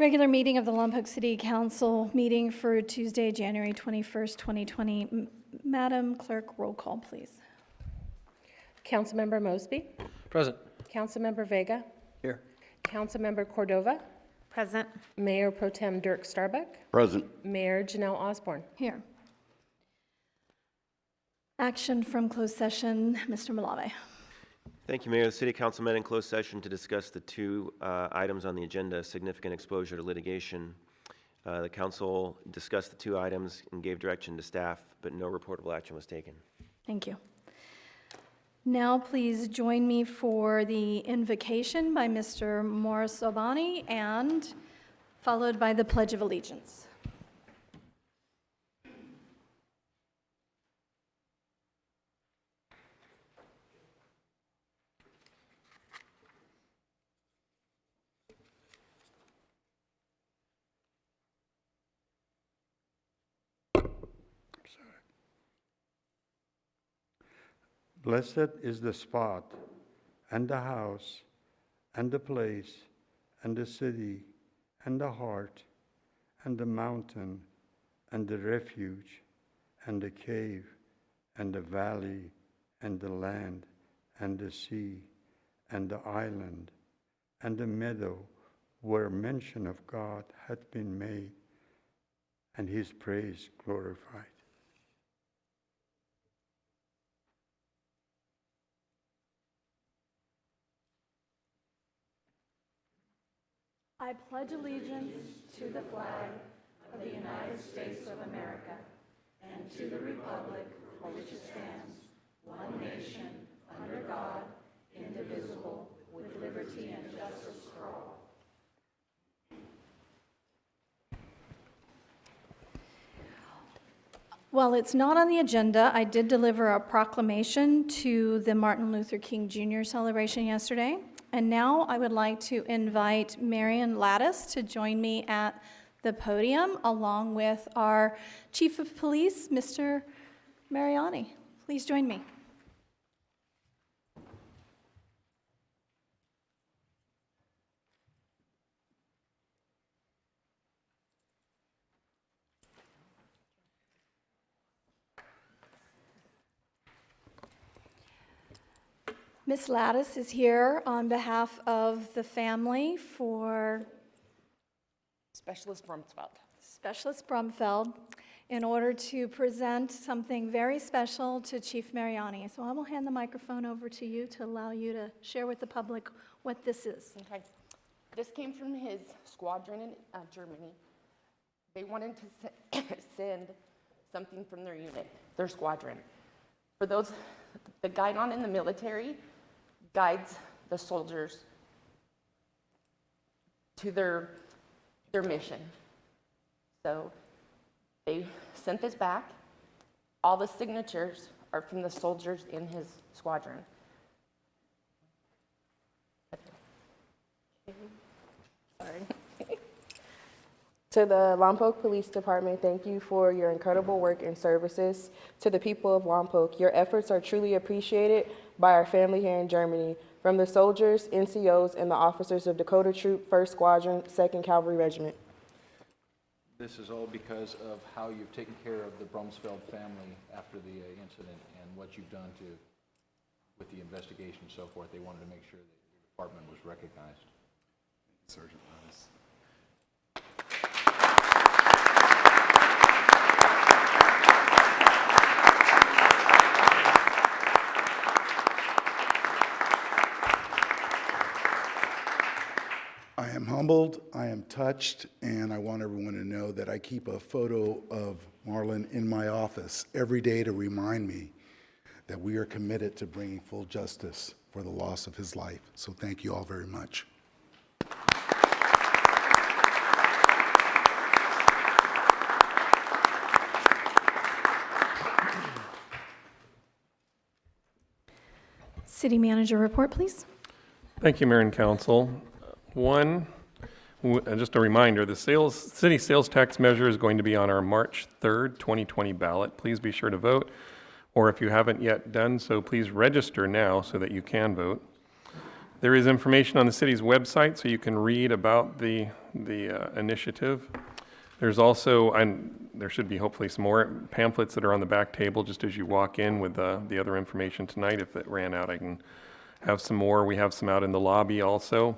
Regular meeting of the Lompoc City Council meeting for Tuesday, January 21st, 2020. Madam Clerk, roll call, please. Councilmember Mosby. Present. Councilmember Vega. Here. Councilmember Cordova. Present. Mayor Pro Tem Dirk Starbuck. Present. Mayor Janelle Osborne. Here. Action from closed session, Mr. Malave. Thank you, Mayor. The City Council met in closed session to discuss the two items on the agenda, significant exposure to litigation. The council discussed the two items and gave direction to staff, but no reportable action was taken. Thank you. Now please join me for the invocation by Mr. Morris Obani and followed by the Pledge of Allegiance. Blessed is the spot, and the house, and the place, and the city, and the heart, and the mountain, and the refuge, and the cave, and the valley, and the land, and the sea, and the island, and the meadow, where mention of God hath been made, and his praise glorified. I pledge allegiance to the flag of the United States of America and to the republic for which it stands, one nation, under God, indivisible, with liberty and justice for all. While it's not on the agenda, I did deliver a proclamation to the Martin Luther King Jr. celebration yesterday. And now I would like to invite Marion Lattis to join me at the podium along with our Chief of Police, Mr. Mariani. Please join me. Ms. Lattis is here on behalf of the family for Specialist Brumfeld. Specialist Brumfeld in order to present something very special to Chief Mariani. So I will hand the microphone over to you to allow you to share with the public what this is. Okay. This came from his squadron in Germany. They wanted to send something from their unit, their squadron. For those, the guidon in the military guides the soldiers to their mission. So they sent this back. All the signatures are from the soldiers in his squadron. Sorry. To the Lompoc Police Department, thank you for your incredible work and services. To the people of Lompoc, your efforts are truly appreciated by our family here in Germany. From the soldiers, NCOs, and the officers of Dakota Troop, 1st Squadron, 2nd Cavalry Regiment. This is all because of how you've taken care of the Brumsfeld family after the incident and what you've done with the investigation and so forth. They wanted to make sure that your department was recognized. Sergeant Lattis. I am humbled, I am touched, and I want everyone to know that I keep a photo of Marlon in my office every day to remind me that we are committed to bringing full justice for the loss of his life. So thank you all very much. City Manager report, please. Thank you, Mayor and Council. One, just a reminder, the city sales tax measure is going to be on our March 3rd, 2020 ballot. Please be sure to vote, or if you haven't yet done so, please register now so that you can vote. There is information on the city's website, so you can read about the initiative. There's also, and there should be hopefully some more pamphlets that are on the back table just as you walk in with the other information tonight. If it ran out, I can have some more. We have some out in the lobby also.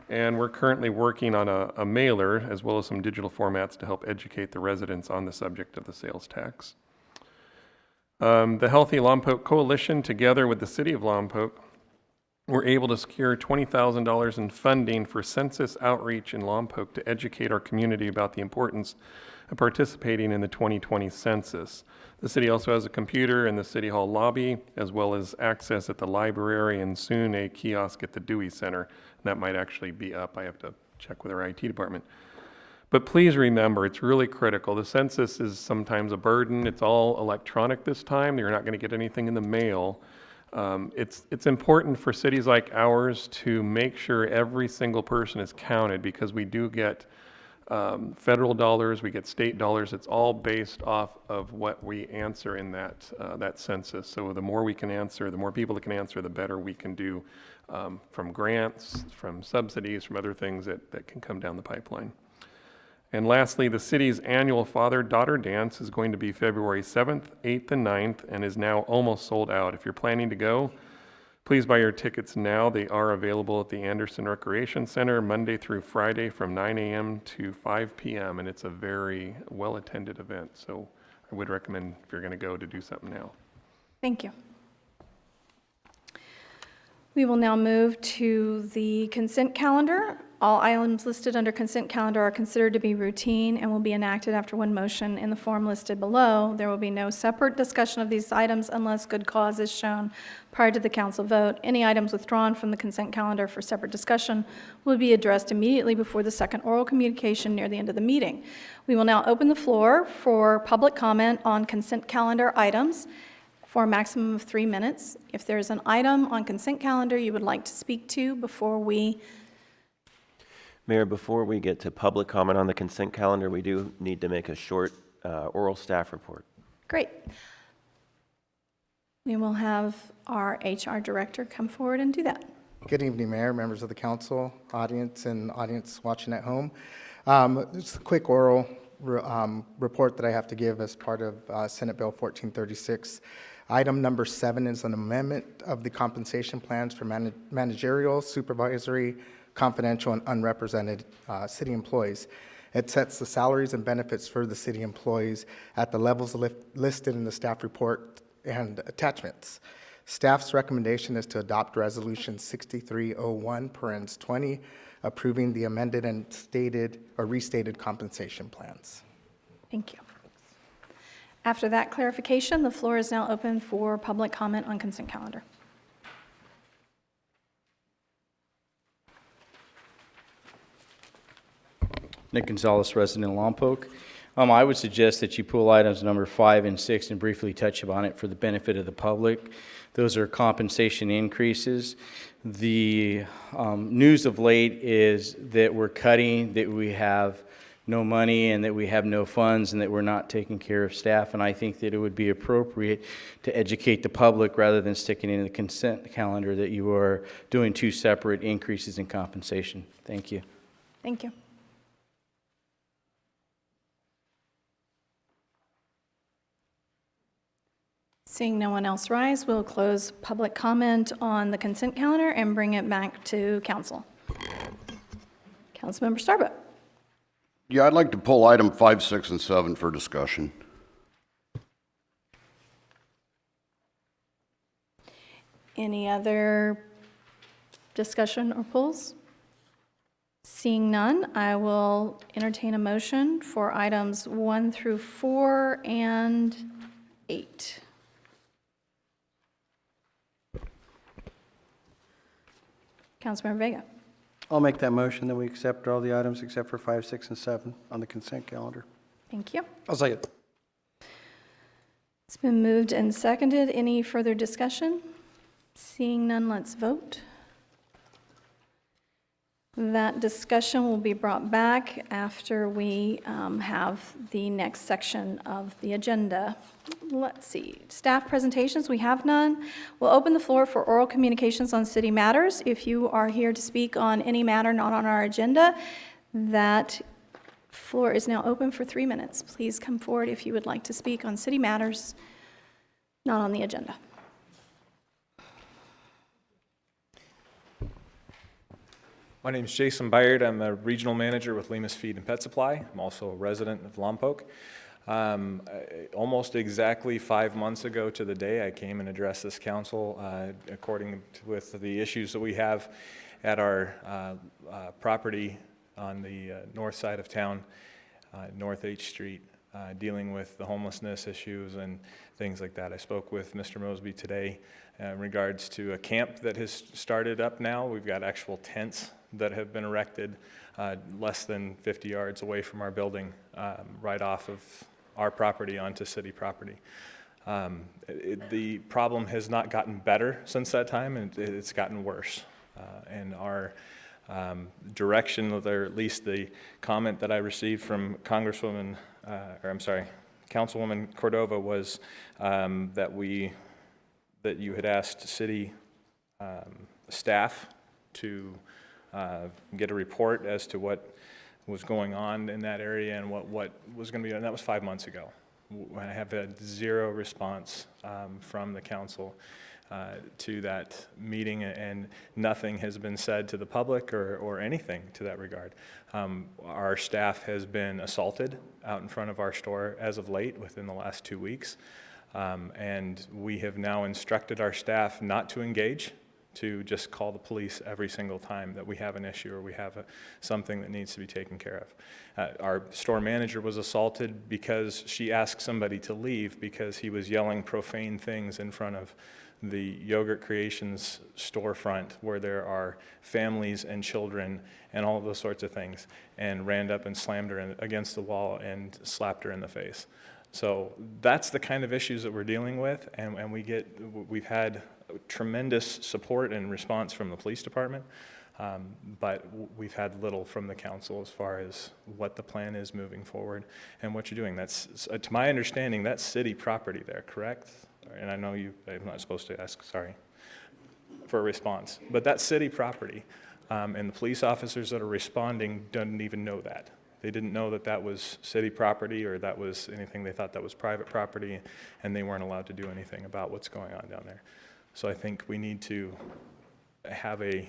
And we're currently working on a mailer as well as some digital formats to help educate the residents on the subject of the sales tax. The Healthy Lompoc Coalition, together with the City of Lompoc, were able to secure $20,000 in funding for census outreach in Lompoc to educate our community about the importance of participating in the 2020 census. The city also has a computer in the City Hall lobby, as well as access at the library and soon a kiosk at the Dewey Center. And that might actually be up. I have to check with our IT department. But please remember, it's really critical. The census is sometimes a burden. It's all electronic this time. You're not going to get anything in the mail. It's important for cities like ours to make sure every single person is counted, because we do get federal dollars, we get state dollars. It's all based off of what we answer in that census. So the more we can answer, the more people that can answer, the better we can do from grants, from subsidies, from other things that can come down the pipeline. And lastly, the city's annual father-daughter dance is going to be February 7th, 8th, and 9th, and is now almost sold out. If you're planning to go, please buy your tickets now. They are available at the Anderson Recreation Center Monday through Friday from 9 a.m. to 5 p.m., and it's a very well-attended event. So I would recommend, if you're going to go, to do something now. Thank you. We will now move to the consent calendar. All items listed under consent calendar are considered to be routine and will be enacted after one motion in the form listed below. There will be no separate discussion of these items unless good cause is shown prior to the council vote. Any items withdrawn from the consent calendar for separate discussion will be addressed immediately before the second oral communication near the end of the meeting. We will now open the floor for public comment on consent calendar items for a maximum of 3 minutes. If there's an item on consent calendar you would like to speak to before we... Mayor, before we get to public comment on the consent calendar, we do need to make a short oral staff report. Great. We will have our HR director come forward and do that. Good evening, Mayor, members of the council, audience, and audience watching at home. Just a quick oral report that I have to give as part of Senate Bill 1436. Item number 7 is an amendment of the compensation plans for managerial, supervisory, confidential, and unrepresented city employees. It sets the salaries and benefits for the city employees at the levels listed in the staff report and attachments. Staff's recommendation is to adopt Resolution 6301, parens 20, approving the amended and stated or restated compensation plans. Thank you. After that clarification, the floor is now open for public comment on consent calendar. Nick Gonzalez, resident of Lompoc. I would suggest that you pull items number 5 and 6 and briefly touch upon it for the benefit of the public. Those are compensation increases. The news of late is that we're cutting, that we have no money and that we have no funds and that we're not taking care of staff. And I think that it would be appropriate to educate the public rather than sticking in the consent calendar that you are doing 2 separate increases in compensation. Thank you. Thank you. Seeing no one else rise, we'll close public comment on the consent calendar and bring it back to council. Councilmember Starbuck. Yeah, I'd like to pull item 5, 6, and 7 for discussion. Any other discussion or pulls? Seeing none, I will entertain a motion for items 1 through 4 and 8. Councilmember Vega. I'll make that motion that we accept all the items except for 5, 6, and 7 on the consent calendar. Thank you. I'll say it. It's been moved and seconded. Any further discussion? Seeing none, let's vote. That discussion will be brought back after we have the next section of the agenda. Let's see, staff presentations, we have none. We'll open the floor for oral communications on city matters. If you are here to speak on any matter not on our agenda, that floor is now open for 3 minutes. Please come forward if you would like to speak on city matters not on the agenda. My name is Jason Byard. I'm a regional manager with Lemus Feed and Pet Supply. I'm also a resident of Lompoc. Almost exactly 5 months ago to the day, I came and addressed this council with the issues that we have at our property on the north side of town, North H Street, dealing with the homelessness issues and things like that. I spoke with Mr. Mosby today in regards to a camp that has started up now. We've got actual tents that have been erected less than 50 yards away from our building, right off of our property onto city property. The problem has not gotten better since that time, and it's gotten worse. And our direction, or at least the comment that I received from Councilwoman Cordova was that you had asked city staff to get a report as to what was going on in that area and what was going to be, and that was 5 months ago. I have had zero response from the council to that meeting, and nothing has been said to the public or anything to that regard. Our staff has been assaulted out in front of our store as of late within the last 2 weeks, and we have now instructed our staff not to engage, to just call the police every single time that we have an issue or we have something that needs to be taken care of. Our store manager was assaulted because she asked somebody to leave because he was yelling profane things in front of the Yogurt Creations storefront where there are families and children and all of those sorts of things, and ran up and slammed her against the wall and slapped her in the face. So that's the kind of issues that we're dealing with, and we've had tremendous support and response from the police department, but we've had little from the council as far as what the plan is moving forward and what you're doing. That's, to my understanding, that's city property there, correct? And I know I'm not supposed to ask, sorry, for a response, but that's city property, and the police officers that are responding don't even know that. They didn't know that that was city property or that was anything. They thought that was private property, and they weren't allowed to do anything about what's going on down there. So I think we need to have a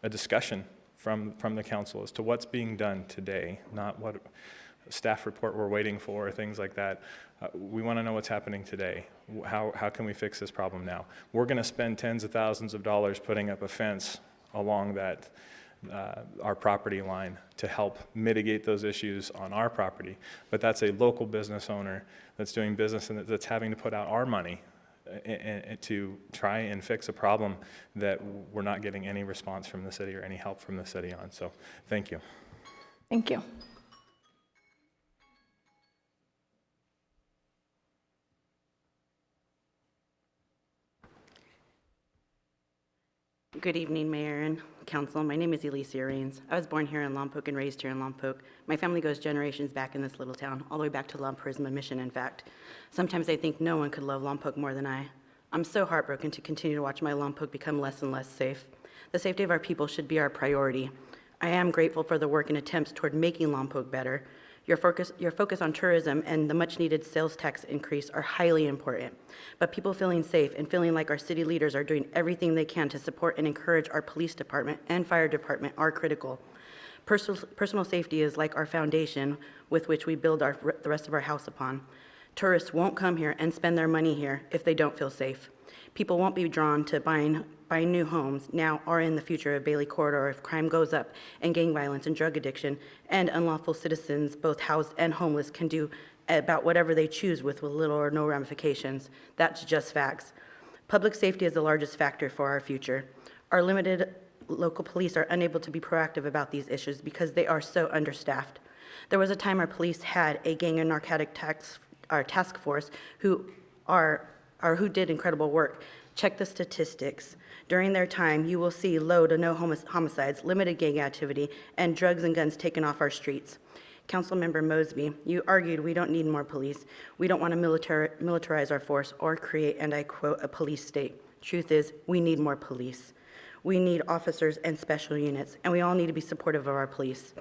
discussion from the council as to what's being done today, not what staff report we're waiting for, or things like that. We want to know what's happening today. How can we fix this problem now? We're going to spend tens of thousands of dollars putting up a fence along that our property line to help mitigate those issues on our property, but that's a local business owner that's doing business and that's having to put out our money and to try and fix a problem that we're not getting any response from the city or any help from the city on. So thank you. Thank you. Good evening, Mayor and Council. My name is Elisa Rains. I was born here in Lompoc and raised here in Lompoc. My family goes generations back in this little town, all the way back to Lompoc Prisma Mission, in fact. Sometimes I think no one could love Lompoc more than I. I'm so heartbroken to continue to watch my Lompoc become less and less safe. The safety of our people should be our priority. I am grateful for the work and attempts toward making Lompoc better. Your focus on tourism and the much-needed sales tax increase are highly important. But people feeling safe and feeling like our city leaders are doing everything they can to support and encourage our police department and fire department are critical. Personal safety is like our foundation with which we build the rest of our house upon. Tourists won't come here and spend their money here if they don't feel safe. People won't be drawn to buying new homes now or in the future of Bailey Corridor if crime goes up and gang violence and drug addiction and unlawful citizens, both housed and homeless, can do about whatever they choose with little or no ramifications. That's just facts. Public safety is the largest factor for our future. Our limited local police are unable to be proactive about these issues because they are so understaffed. There was a time our police had a gang and narcotic task force who did incredible work Check the statistics. During their time, you will see low to no homicides, limited gang activity, and drugs and guns taken off our streets. Councilmember Mosby, you argued we don't need more police. We don't want to militarize our force or create, and I quote, a police state. Truth is, we need more police. We need officers and special units, and we all need to be supportive of our police.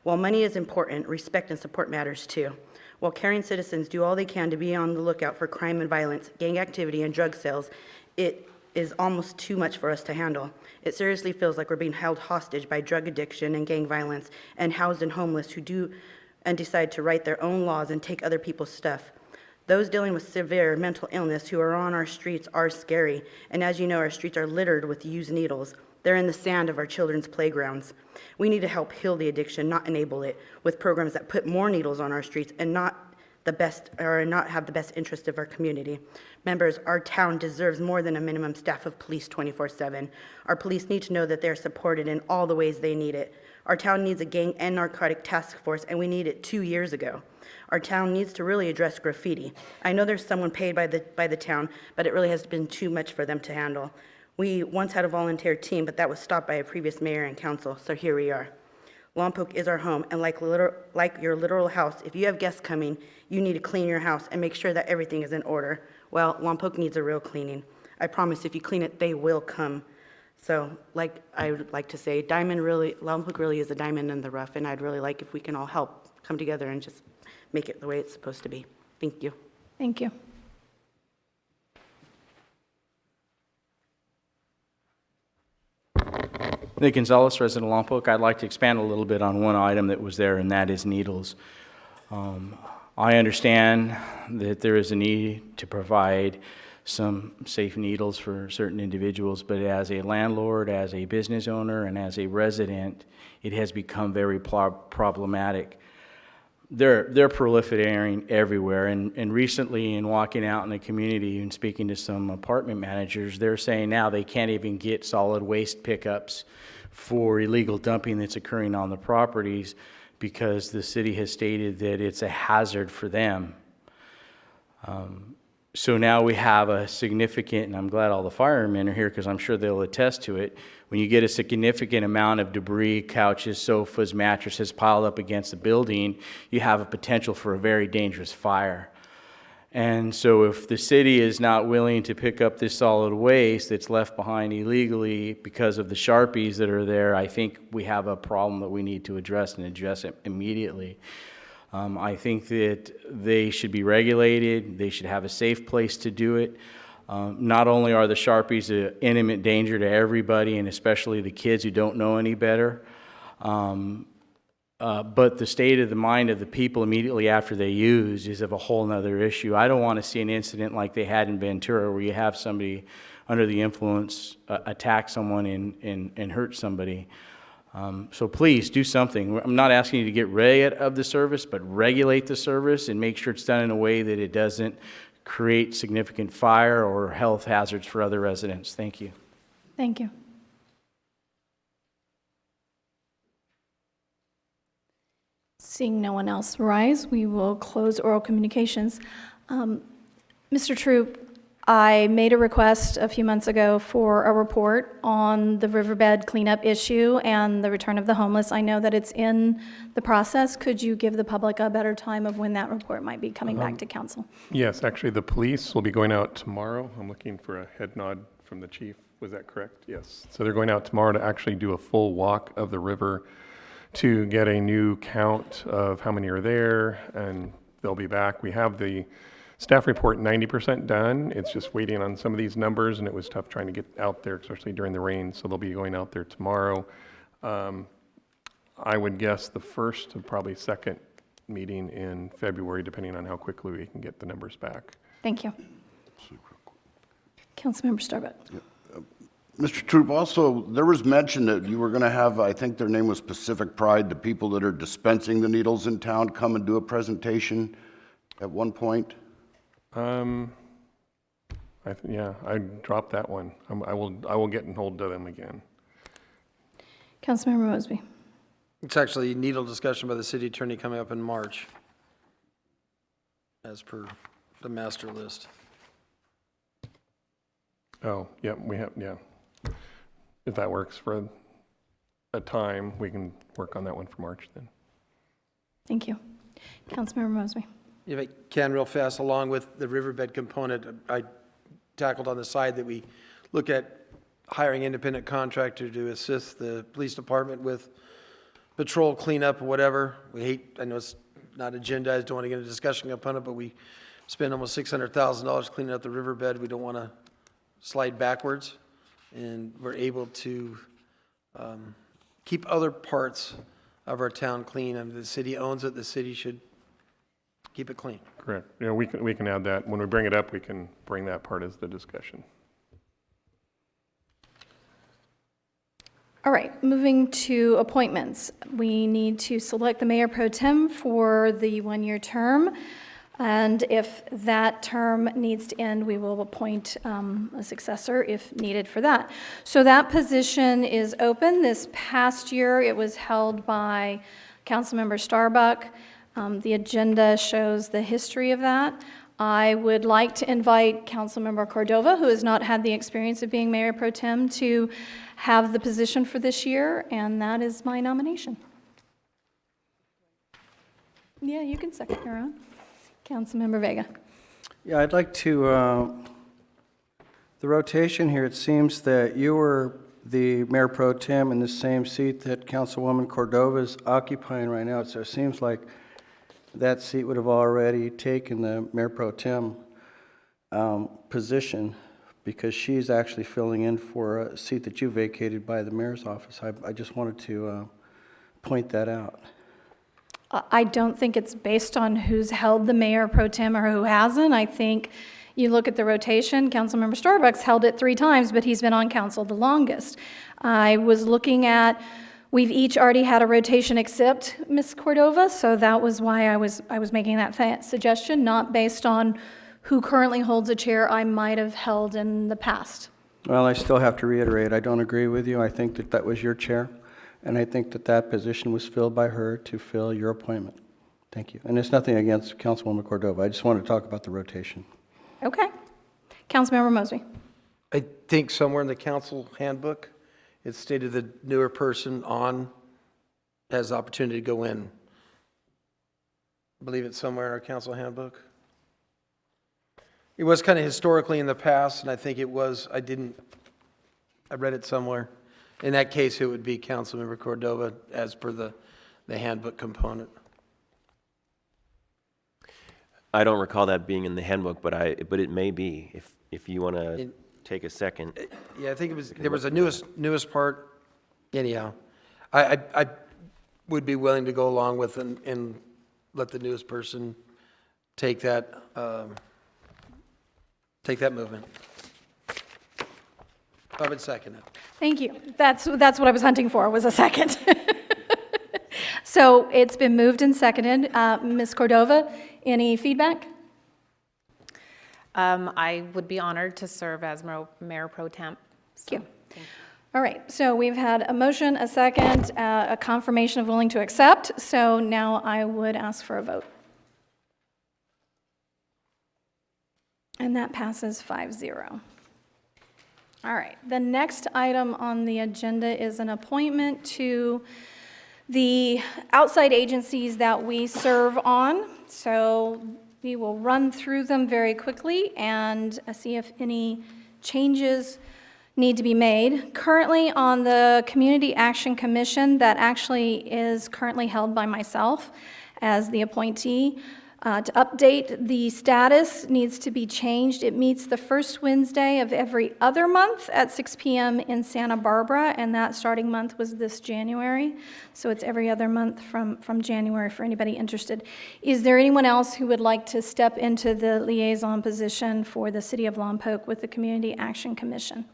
While money is important, respect and support matters too. While caring citizens do all they can to be on the lookout for crime and violence, gang activity, and drug sales, it is almost too much for us to handle. It seriously feels like we're being held hostage by drug addiction and gang violence and housed and homeless who do and decide to write their own laws and take other people's stuff. Those dealing with severe mental illness who are on our streets are scary, and as you know, our streets are littered with used needles. They're in the sand of our children's playgrounds. We need to help heal the addiction, not enable it, with programs that put more needles on our streets and not have the best interest of our community. Members, our town deserves more than a minimum staff of police 24/7. Our police need to know that they're supported in all the ways they need it. Our town needs a gang and narcotic task force, and we need it 2 years ago. Our town needs to really address graffiti. I know there's someone paid by the town, but it really has been too much for them to handle. We once had a volunteer team, but that was stopped by a previous mayor and council, so here we are. Lompoc is our home, and like your literal house, if you have guests coming, you need to clean your house and make sure that everything is in order. Well, Lompoc needs a real cleaning. I promise if you clean it, they will come. So, like I would like to say, Lompoc really is a diamond in the rough, and I'd really like if we can all help come together and just make it the way it's supposed to be. Thank you. Thank you. Nick Gonzalez, resident of Lompoc. I'd like to expand a little bit on one item that was there, and that is needles. I understand that there is a need to provide some safe needles for certain individuals, but as a landlord, as a business owner, and as a resident, it has become very problematic. They're proliferating everywhere, and recently in walking out in the community and speaking to some apartment managers, they're saying now they can't even get solid waste pickups for illegal dumping that's occurring on the properties because the city has stated that it's a hazard for them. So now we have a significant, and I'm glad all the firemen are here because I'm sure they'll attest to it, when you get a significant amount of debris, couches, sofas, mattresses piled up against the building, you have a potential for a very dangerous fire. And so if the city is not willing to pick up this solid waste that's left behind illegally because of the Sharpies that are there, I think we have a problem that we need to address and address it immediately. I think that they should be regulated. They should have a safe place to do it. Not only are the Sharpies an imminent danger to everybody, and especially the kids who don't know any better, but the state of the mind of the people immediately after they use is of a whole nother issue. I don't want to see an incident like they had in Ventura where you have somebody under the influence attack someone and hurt somebody. So please do something. I'm not asking you to get rid of the service, but regulate the service and make sure it's done in a way that it doesn't create significant fire or health hazards for other residents. Thank you. Thank you. Seeing no one else rise, we will close oral communications. Mr. Troop, I made a request a few months ago for a report on the riverbed cleanup issue and the return of the homeless. I know that it's in the process. Could you give the public a better time of when that report might be coming back to council? Yes, actually, the police will be going out tomorrow. I'm looking for a head nod from the chief. Was that correct? Yes. So they're going out tomorrow to actually do a full walk of the river to get a new count of how many are there, and they'll be back. We have the staff report 90% done. It's just waiting on some of these numbers, and it was tough trying to get out there, especially during the rain. So they'll be going out there tomorrow. I would guess the first and probably second meeting in February, depending on how quickly we can get the numbers back. Thank you. Councilmember Starbuck. Yeah. Mr. Troop, also, there was mention that you were going to have, I think their name was Pacific Pride, the people that are dispensing the needles in town, come and do a presentation at one point. Yeah, I dropped that one. I will get and hold to them again. Councilmember Mosby. It's actually a needle discussion by the city attorney coming up in March, as per the master list. Oh, yeah, we have, yeah. If that works for a time, we can work on that one for March then. Thank you. Councilmember Mosby. If I can, real fast, along with the riverbed component, I tackled on the side that we look at hiring independent contractor to assist the police department with patrol cleanup or whatever. I know it's not agendized, don't want to get into discussion upon it, but we spend almost $600,000 cleaning up the riverbed. We don't want to slide backwards, and we're able to keep other parts of our town clean. I mean, the city owns it, the city should keep it clean. Correct. Yeah, we can add that. When we bring it up, we can bring that part as the discussion. All right, moving to appointments. We need to select the mayor pro tem for the one-year term. And if that term needs to end, we will appoint a successor if needed for that. So that position is open. This past year, it was held by Councilmember Starbuck. The agenda shows the history of that. I would like to invite Councilmember Cordova, who has not had the experience of being mayor pro tem, to have the position for this year, and that is my nomination. Yeah, you can second your own. Councilmember Vega. Yeah, I'd like to, the rotation here, it seems that you were the mayor pro tem in the same seat that Councilwoman Cordova is occupying right now, so it seems like that seat would have already taken the mayor pro tem position, because she's actually filling in for a seat that you vacated by the mayor's office. I just wanted to point that out. I don't think it's based on who's held the mayor pro tem or who hasn't. I think you look at the rotation, Councilmember Starbuck's held it 3 times, but he's been on council the longest. I was looking at, we've each already had a rotation except Ms. Cordova, so that was why I was making that suggestion, not based on who currently holds a chair I might have held in the past. Well, I still have to reiterate, I don't agree with you. I think that that was your chair, and I think that that position was filled by her to fill your appointment. Thank you. And it's nothing against Councilwoman Cordova. I just wanted to talk about the rotation. Okay. Councilmember Mosby. I think somewhere in the council handbook, it stated the newer person on has the opportunity to go in. I believe it's somewhere in our council handbook. It was kind of historically in the past, and I think it was, I read it somewhere. In that case, it would be Councilmember Cordova as per the handbook component. I don't recall that being in the handbook, but it may be, if you want to take a second. Yeah, I think there was a newest part. Anyhow, I would be willing to go along with and let the newest person take that movement. I would second it. Thank you. That's what I was hunting for, was a second. So it's been moved and seconded. Ms. Cordova, any feedback? I would be honored to serve as mayor pro temp. Thank you. All right, so we've had a motion, a second, a confirmation of willing to accept. So now I would ask for a vote. And that passes 5-0. All right, the next item on the agenda is an appointment to the outside agencies that we serve on. So we will run through them very quickly and see if any changes need to be made. Currently on the Community Action Commission, that actually is currently held by myself as the appointee. To update, the status needs to be changed. It meets the first Wednesday of every other month at 6 p.m. in Santa Barbara, and that starting month was this January. So it's every other month from January for anybody interested. Is there anyone else who would like to step into the liaison position for the City of Lompoc with the Community Action Commission?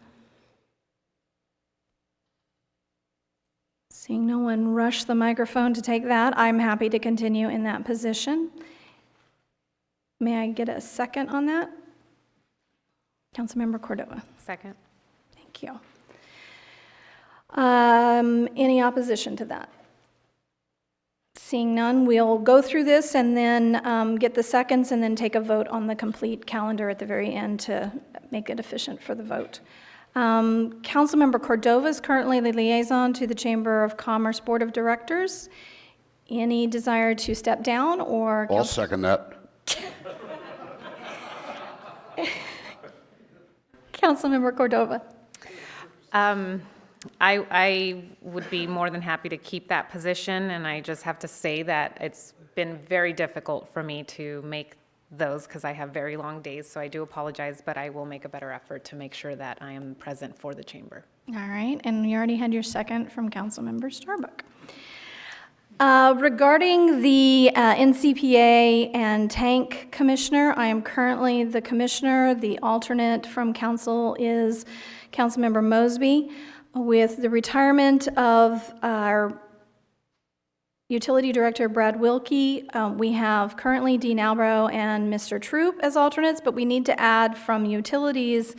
Seeing no one rush the microphone to take that, I'm happy to continue in that position. May I get a second on that? Councilmember Cordova. Second. Thank you. Any opposition to that? Seeing none, we'll go through this and then get the seconds and then take a vote on the complete calendar at the very end to make it efficient for the vote. Councilmember Cordova is currently the liaison to the Chamber of Commerce Board of Directors. Any desire to step down or? I'll second that. Councilmember Cordova. I would be more than happy to keep that position, and I just have to say that it's been very difficult for me to make those because I have very long days, so I do apologize, but I will make a better effort to make sure that I am present for the chamber. All right, and you already had your second from Councilmember Starbuck. Regarding the NCPA and Tank Commissioner, I am currently the commissioner. The alternate from council is Councilmember Mosby. With the retirement of our Utility Director Brad Wilkie, we have currently Dean Albro and Mr. Troop as alternates, but we need to add from utilities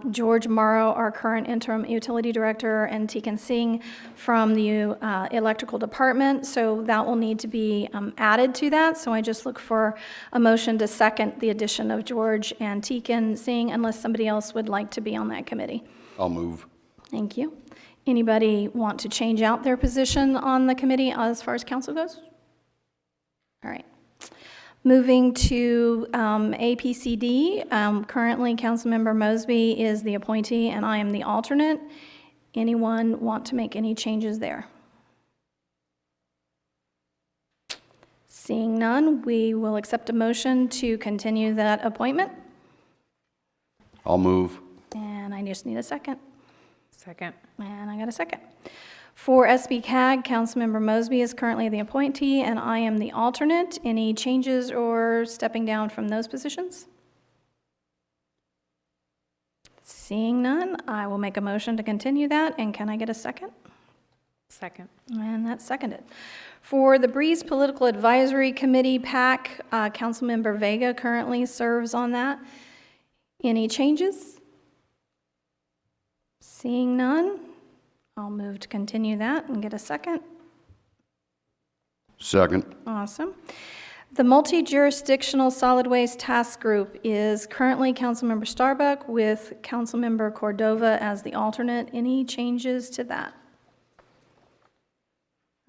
George Morrow, our current interim utility director, and Tekan Singh from the electrical department. So that will need to be added to that. So I just look for a motion to second the addition of George and Tekan Singh, unless somebody else would like to be on that committee. I'll move. Thank you. Anybody want to change out their position on the committee as far as council goes? All right. Moving to APCD, currently Councilmember Mosby is the appointee and I am the alternate. Anyone want to make any changes there? Seeing none, we will accept a motion to continue that appointment. I'll move. And I just need a second. Second. And I got a second. For SB CAG, Councilmember Mosby is currently the appointee, and I am the alternate. Any changes or stepping down from those positions? Seeing none, I will make a motion to continue that, and can I get a second? Second. And that's seconded. For the Breeze Political Advisory Committee, PAC, Councilmember Vega currently serves on that. Any changes? Seeing none, I'll move to continue that and get a second. Second. Awesome. The Multi-Jurisdictional Solid Waste Task Group is currently Councilmember Starbuck with Councilmember Cordova as the alternate. Any changes to that?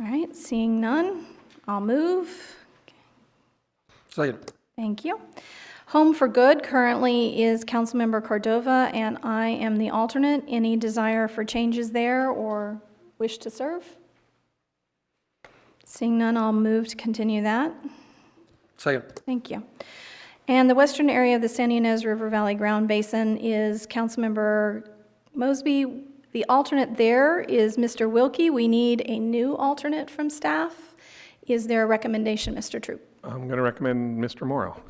All right, seeing none, I'll move. Second. Thank you. Home for Good currently is Councilmember Cordova, and I am the alternate. Any desire for changes there or wish to serve? Seeing none, I'll move to continue that. Second. Thank you. And the western area of the San Ynez River Valley Ground Basin is Councilmember Mosby. The alternate there is Mr. Wilkie. We need a new alternate from staff. Is there a recommendation, Mr. Troop? I'm going to recommend Mr. Morrow.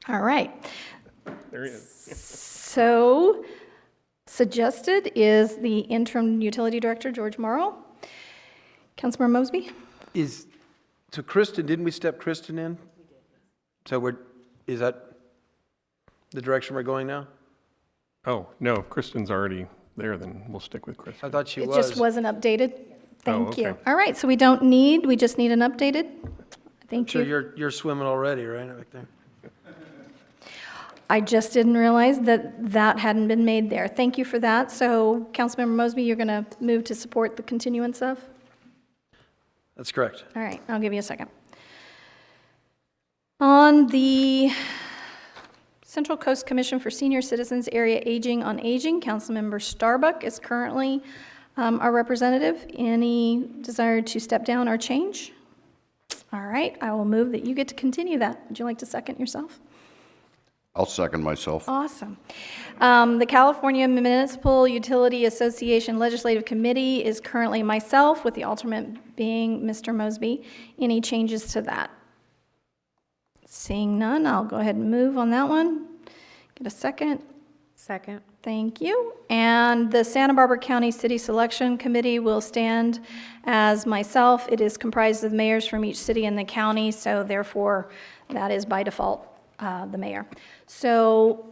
All right. There he is. So suggested is the interim utility director, George Morrow. Councilmember Mosby? So Kristen, didn't we step Kristen in? So is that the direction we're going now? Oh, no, if Kristen's already there, then we'll stick with Kristen. I thought she It was. just wasn't updated. Thank you. okay. All right, so we just need an updated. Thank So you. you're swimming already, right, back there? I just didn't realize that hadn't been made there. Thank you for that. So Councilmember Mosby, you're going to move to support the continuance of? That's correct. All right, I'll give you a second. On the Central Coast Commission for Senior Citizens Area Aging on Aging, Councilmember Starbuck is currently our representative. Any desire to step down or change? All right, I will move that you get to continue that. Would you like to second yourself? I'll second myself. Awesome. The California Municipal Utility Association Legislative Committee is currently myself, with the alternate being Mr. Mosby. Any changes to that? Seeing none, I'll go ahead and move on that one. Get a second. Second. Thank you. And the Santa Barbara County City Selection Committee will stand as myself. It is comprised of mayors from each city in the county, so therefore that is by default the mayor. So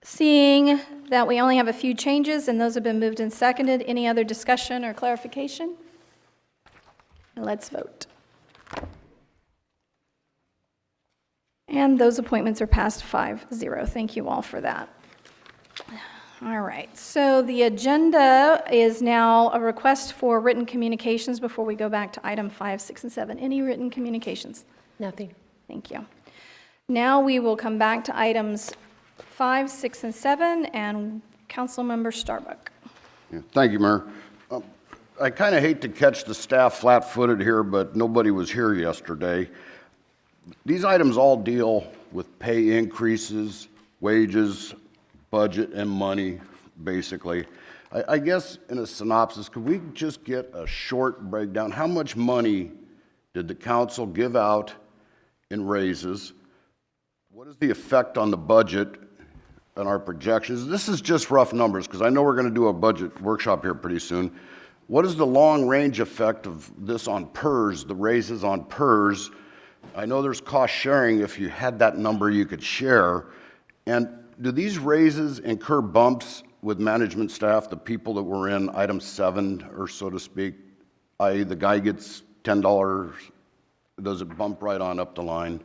seeing that we only have a few changes and those have been moved and seconded, any other discussion or clarification? Let's vote. And those appointments are passed 5-0. Thank you all for that. All right, so the agenda is now a request for written communications before we go back to item 5, 6, and 7. Any written communications? Nothing. Thank you. Now we will come back to items 5, 6, and 7, and Councilmember Starbuck. Yeah, thank you, Mayor. I kind of hate to catch the staff flat-footed here, but nobody was here yesterday. These items all deal with pay increases, wages, budget, and money, basically. I guess in a synopsis, could we just get a short breakdown? How much money did the council give out in raises? What is the effect on the budget and our projections? This is just rough numbers, because I know we're going to do a budget workshop here pretty soon. What is the long-range effect of this on PERS, the raises on PERS? I know there's cost sharing. If you had that number, you could share. And do these raises incur bumps with management staff, the people that were in item 7, or so to speak, i.e. the guy gets $10, does it bump right on up the line?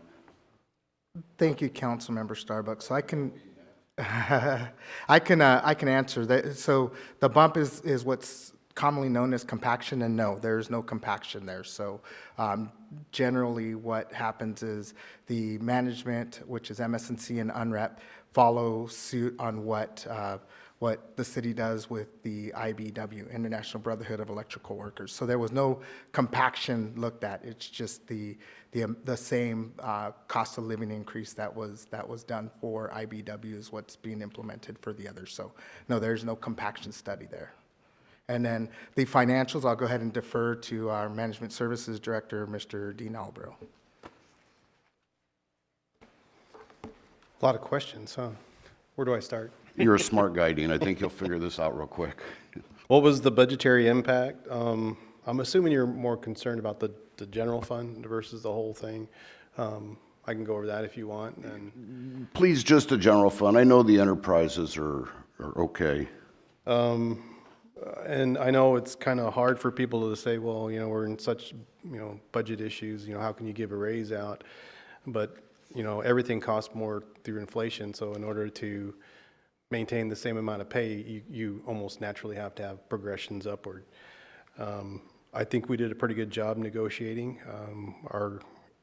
Thank you, Councilmember Starbuck. So I can answer that. So the bump is what's commonly known as compaction, and no, there's no compaction there. So generally what happens is the management, which is MS&C and UNREP, follow suit on what the city does with the IBW, International Brotherhood of Electrical Workers. So there was no compaction looked at. It's just the same cost of living increase that was done for IBW is what's being implemented for the others. So no, there's no compaction study there. And then the financials, I'll go ahead and defer to our Management Services Director, Mr. Dean Albro. A lot of questions, huh? Where do I start? You're a smart guy, Dean. I think you'll figure this out real quick. What was the budgetary impact? I'm assuming you're more concerned about the general fund versus the whole thing. I can go over that if you want. And please, just the general fund. I know the enterprises are okay. And I know it's kind of hard for people to say, well, you know, we're in such, you know, budget issues, you know, how can you give a raise out? But, you know, everything costs more through inflation. So in order to maintain the same amount of pay, you almost naturally have to have progressions upward. I think we did a pretty good job negotiating. Our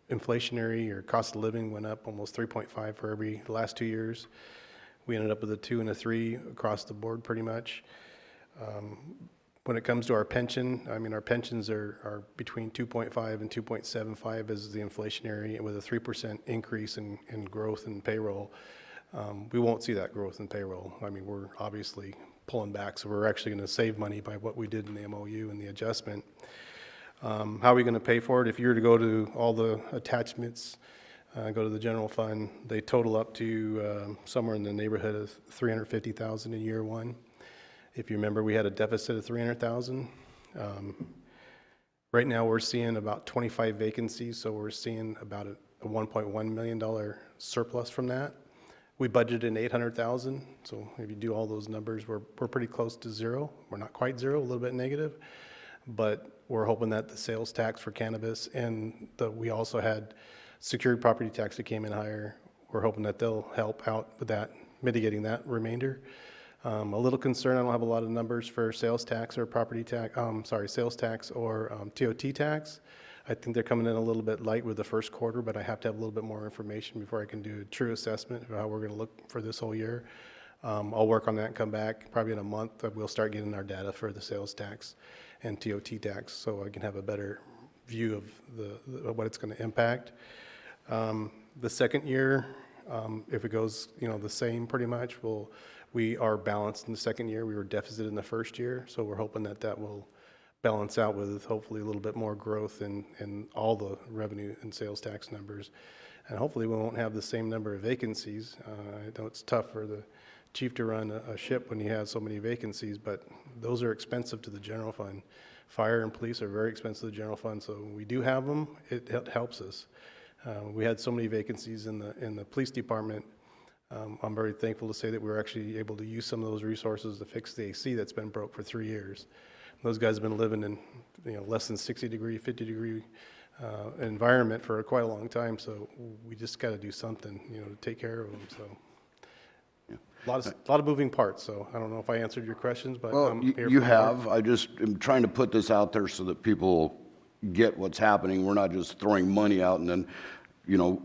inflationary or cost of living went up almost 3.5 for the last 2 years. We ended up with a 2 and a 3 across the board pretty much. When it comes to our pension, I mean, our pensions are between 2.5 and 2.75 as the inflationary, with a 3% increase in growth in payroll. We won't see that growth in payroll. I mean, we're obviously pulling back, so we're actually going to save money by what we did in the MOU and the adjustment. How are we going to pay for it? If you were to go to all the attachments, go to the general fund, they total up to somewhere in the neighborhood of $350,000 in year one. If you remember, we had a deficit of $300,000. Right now, we're seeing about 25 vacancies, so we're seeing about a $1.1 million surplus from that. We budgeted in $800,000, so if you do all those numbers, we're pretty close to zero. We're not quite zero, a little bit negative, but we're hoping that the sales tax for cannabis and we also had secured property tax that came in higher. We're hoping that they'll help out with that, mitigating that remainder. A little concerned, I don't have a lot of numbers for sales tax or property tax, sales tax or TOT tax. I think they're coming in a little bit light with the first quarter, but I have to have a little bit more information before I can do a true assessment of how we're going to look for this whole year. I'll work on that and come back probably in a month. We'll start getting our data for the sales tax and TOT tax so I can have a better view of what it's going to impact. The second year, if it goes the same pretty much, we are balanced in the second year. We were deficit in the first year, so we're hoping that will balance out with hopefully a little bit more growth in all the revenue and sales tax numbers. And hopefully we won't have the same number of vacancies. I know it's tough for the chief to run a ship when he has so many vacancies, but those are expensive to the general fund. Fire and police are very expensive to the general fund, so when we do have them, it helps us. We had so many vacancies in the police department. I'm very thankful to say that we were actually able to use some of those resources to fix the AC that's been broke for 3 years. Those guys have been living in less than 60 degree, 50 degree environment for quite a long time, so we just got to do something, to take care of them, so. A lot of moving parts, so I don't know if I answered your questions, but Well, I'm here you for more. have. I just am trying to put this out there so that people get what's happening. We're not just throwing money out and then,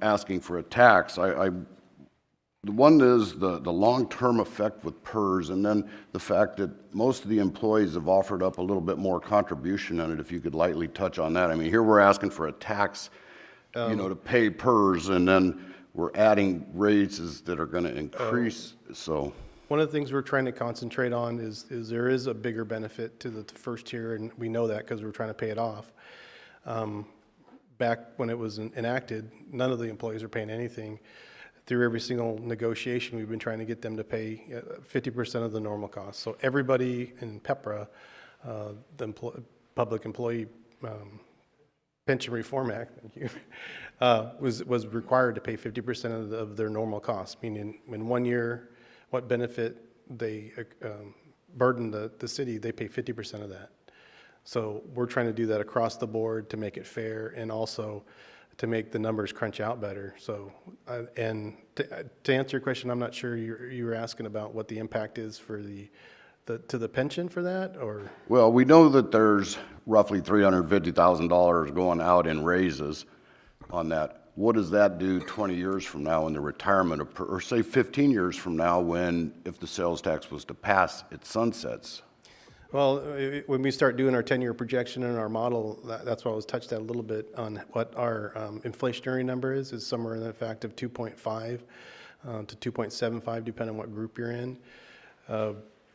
asking for a tax. The one is the long-term effect with PERS, and then the fact that most of the employees have offered up a little bit more contribution on it, if you could lightly touch on that. I mean, here we're asking for a tax, to pay PERS, and then we're adding raises that are going to increase, so. One of the things we're trying to concentrate on is there is a bigger benefit to the first tier, and we know that because we're trying to pay it off. Back when it was enacted, none of the employees are paying anything. Through every single negotiation, we've been trying to get them to pay 50% of the normal cost. So everybody in PEPRA, Public Employee Pension Reform Act, thank you, was required to pay 50% of their normal costs, meaning in 1 year, what benefit they burden the city, they pay 50% of that. So we're trying to do that across the board to make it fair and also to make the numbers crunch out better. So, and to answer your question, I'm not sure you were asking about what the impact is for to the pension for that, or? Well, we know that there's roughly $350,000 going out in raises on that. What does that do 20 years from now in the retirement, or say 15 years from now when, if the sales tax was to pass, it sunsets? Well, when we start doing our 10-year projection in our model, that's why I was touched that a little bit on what our inflationary number is somewhere in the fact of 2.5 to 2.75, depending on what group you're in.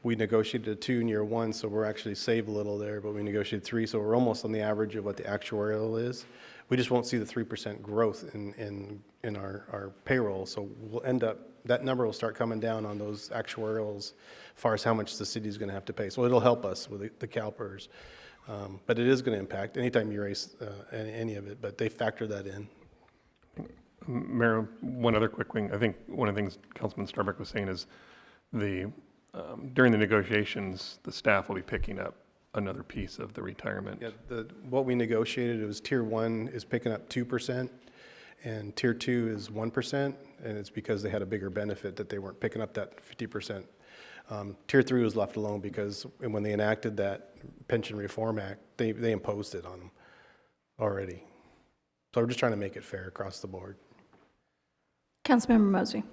We negotiated a 2 in year 1, so we're actually save a little there, but we negotiated 3, so we're almost on the average of what the actuarial is. We just won't see the 3% growth in our payroll, so we'll end up, that number will start coming down on those actuarials as far as how much the city's going to have to pay. So it'll help us with the CalPERS, but it is going to impact anytime you raise any of it, but they factor that in. Mayor, one other quick thing. I think one of the things Councilman Starbuck was saying is during the negotiations, the staff will be picking up another piece of the retirement. Yeah, what we negotiated, it was Tier 1 is picking up 2%, and Tier 2 is 1%, and it's because they had a bigger benefit that they weren't picking up that 50%. Tier 3 was left alone because when they enacted that Pension Reform Act, they imposed it on them already. So we're just trying to make it fair across the board. Councilmember Mosley.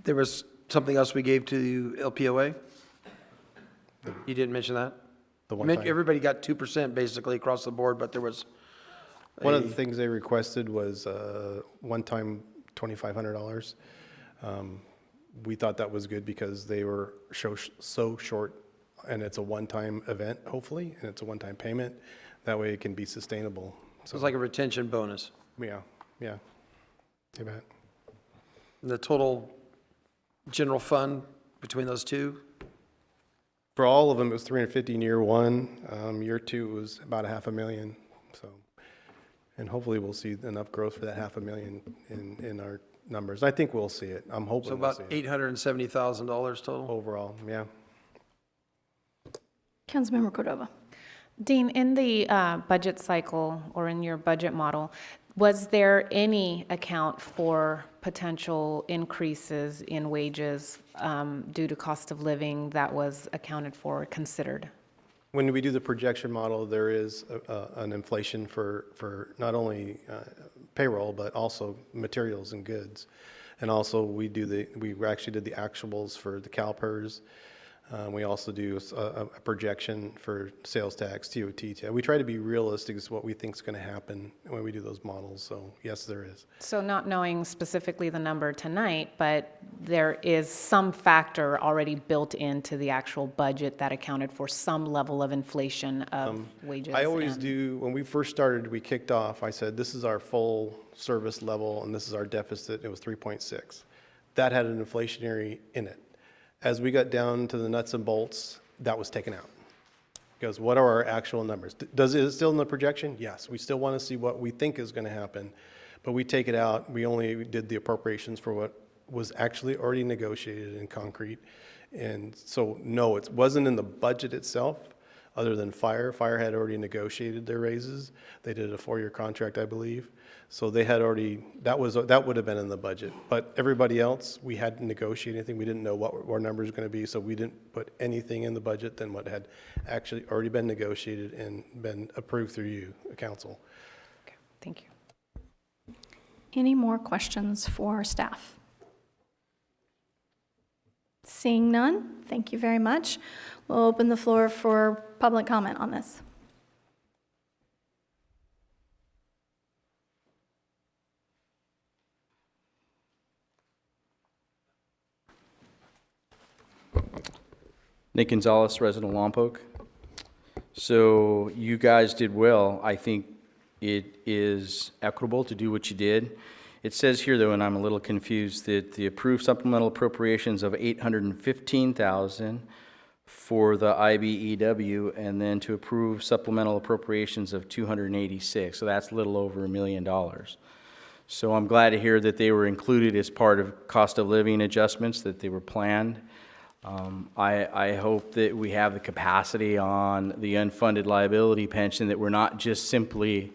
There was something else we gave to LPOA? You didn't mention that? Everybody got 2% basically across the board, but there was one of the things they requested was one-time $2,500. We thought that was good because they were so short, and it's a one-time event, hopefully, and it's a one-time payment. That way it can be sustainable. So it's like a retention bonus. Yeah. You bet. And the total general fund between those two? For all of them, it was $350 in year 1. Year 2 was about $500,000. So, and hopefully we'll see enough growth for that $500,000 in our numbers. I think we'll see it. I'm hoping. So about $870,000 total overall. Yeah. Councilmember Cordova. Dean, in the budget cycle or in your budget model, was there any account for potential increases in wages due to cost of living that was accounted for or considered? When we do the projection model, there is an inflation for not only payroll, but also materials and goods. And also we actually did the actuals for the CalPERS. We also do a projection for sales tax, TOT. We try to be realistic as to what we think is going to happen when we do those models. So yes, there is. So not knowing specifically the number tonight, but there is some factor already built into the actual budget that accounted for some level of inflation of wages. I always do, when we first started, we kicked off, I said, this is our full service level and this is our deficit. It was 3.6. That had an inflationary in it. As we got down to the nuts and bolts, that was taken out. Because what are our actual numbers? Is it still in the projection? Yes. We still want to see what we think is going to happen. But we take it out. We only did the appropriations for what was actually already negotiated in concrete. And so, no, it wasn't in the budget itself. other than fire. Fire had already negotiated their raises. They did a 4-year contract, I believe. So they had already, that would have been in the budget. But everybody else, we hadn't negotiated anything. We didn't know what our number was going to be, so we didn't put anything in the budget than what had actually already been negotiated and been approved through you, the council. Okay, thank you. Any more questions for staff? Seeing none, thank you very much. We'll open the floor for public comment on this. Nick Gonzalez, resident of Lompoc. So you guys did well. I think it is equitable to do what you did. It says here, though, and I'm a little confused, that the approved supplemental appropriations of $815,000 for the IBEW, and then to approve supplemental appropriations of $286. So that's a little over $1 million. So I'm glad to hear that they were included as part of cost of living adjustments, that they were planned. I hope that we have the capacity on the unfunded liability pension, that we're not just simply